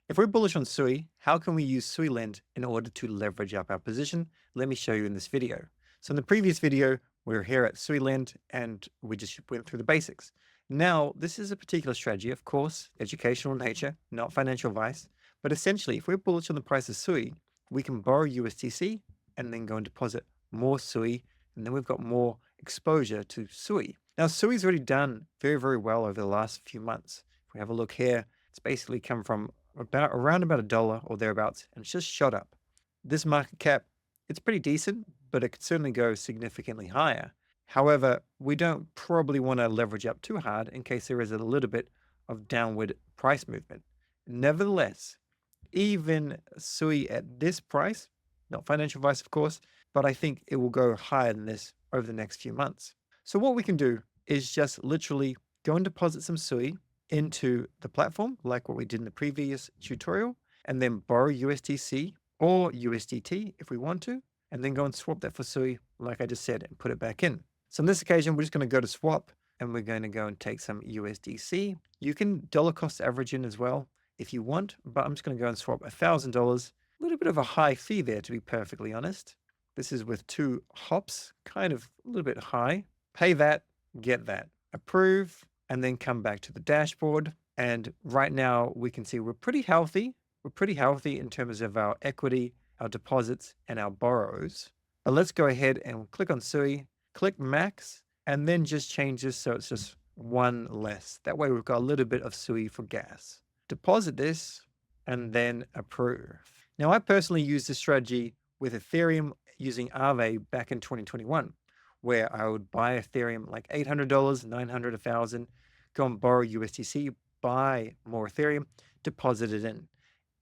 If we're bullish on SUI, how can we use Suilend in order to leverage up our position? Let me show you in this video. So in the previous video, we were here at Suilend and we just went through the basics. Now, this is a particular strategy, of course, educational in nature, not financial advice. But essentially, if we're bullish on the price of SUI, we can borrow USDC and then go and deposit more SUI, and then we've got more exposure to SUI. Now, SUI's already done very, very well over the last few months. If we have a look here, it's basically come from around about $1 or thereabouts, and it's just shot up. This market cap, it's pretty decent, but it could certainly go significantly higher. However, we don't probably want to leverage up too hard in case there is a little bit of downward price movement. Nevertheless, even SUI at this price, not financial advice, of course, but I think it will go higher than this over the next few months. So what we can do is just literally go and deposit some SUI into the platform, like what we did in the previous tutorial, and then borrow USDC or USDT if we want to, and then go and swap that for SUI, like I just said, and put it back in. So on this occasion, we're just going to go to swap, and we're going to go and take some USDC. You can dollar cost average in as well if you want, but I'm just going to go and swap $1,000. A little bit of a high fee there, to be perfectly honest. This is with 2 hops, kind of a little bit high. Pay that, get that. Approve, and then come back to the dashboard. And right now we can see we're pretty healthy. We're pretty healthy in terms of our equity, our deposits, and our borrows. But let's go ahead and click on SUI, click max, and then just change this so it's just 1 less. That way we've got a little bit of SUI for gas. Deposit this, and then approve. Now, I personally used this strategy with Ethereum using Aave back in 2021, where I would buy Ethereum like $800, $900, $1,000, go and borrow USDC, buy more Ethereum, deposit it in.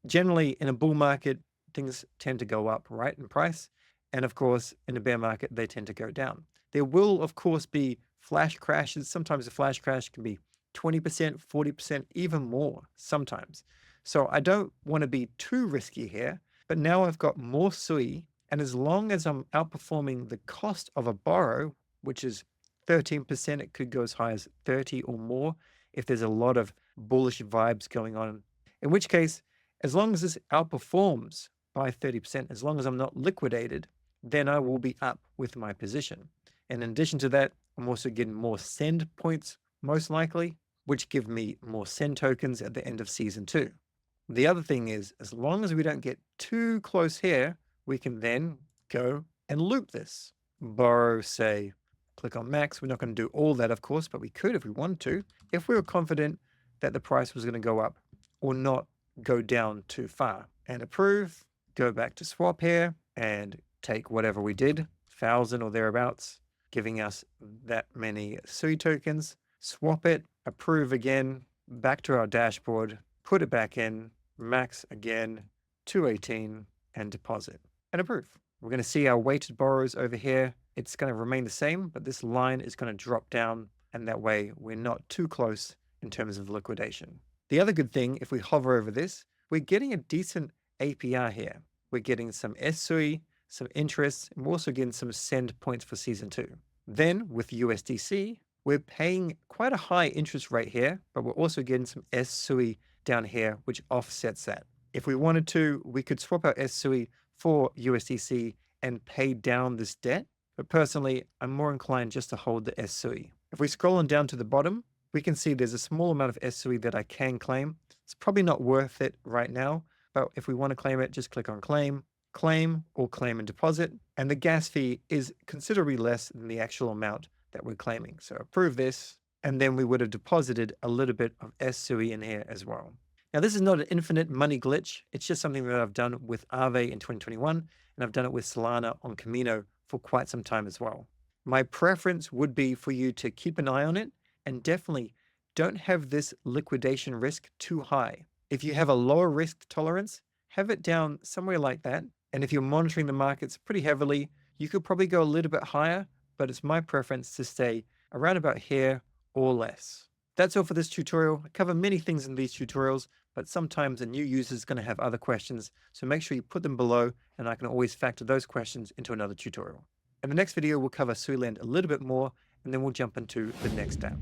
Generally, in a bull market, things tend to go up, right, in price. And of course, in a bear market, they tend to go down. There will, of course, be flash crashes. Sometimes a flash crash can be 20%, 40%, even more sometimes. So I don't want to be too risky here, but now I've got more SUI, and as long as I'm outperforming the cost of a borrow, which is 13%, it could go as high as 30 or more if there's a lot of bullish vibes going on. In which case, as long as this outperforms by 30%, as long as I'm not liquidated, then I will be up with my position. And in addition to that, I'm also getting more send points, most likely, which give me more send tokens at the end of season 2. The other thing is, as long as we don't get too close here, we can then go and loop this. Borrow, say, click on max. We're not going to do all that, of course, but we could if we wanted to, if we were confident that the price was going to go up or not go down too far. And approve, go back to swap here and take whatever we did, 1,000 or thereabouts, giving us that many SUI tokens, swap it, approve again, back to our dashboard, put it back in, max again, 218, and deposit, and approve. We're going to see our weighted borrows over here. It's going to remain the same, but this line is going to drop down, and that way we're not too close in terms of liquidation. The other good thing, if we hover over this, we're getting a decent APR here. We're getting some SUI, some interest, and we're also getting some send points for season 2. Then with USDC, we're paying quite a high interest rate here, but we're also getting some SUI down here, which offsets that. If we wanted to, we could swap our SUI for USDC and pay down this debt. But personally, I'm more inclined just to hold the SUI. If we scroll on down to the bottom, we can see there's a small amount of SUI that I can claim. It's probably not worth it right now, but if we want to claim it, just click on claim, or claim and deposit. And the gas fee is considerably less than the actual amount that we're claiming. So approve this, and then we would have deposited a little bit of SUI in here as well. Now, this is not an infinite money glitch. It's just something that I've done with Aave in 2021, and I've done it with Solana on Camino for quite some time as well. My preference would be for you to keep an eye on it, and definitely don't have this liquidation risk too high. If you have a lower risk tolerance, have it down somewhere like that. And if you're monitoring the markets pretty heavily, you could probably go a little bit higher, but it's my preference to stay around about here or less. That's all for this tutorial. I cover many things in these tutorials, but sometimes a new user is going to have other questions, so make sure you put them below, and I can always factor those questions into another tutorial. In the next video, we'll cover Suilend a little bit more, and then we'll jump into the next app.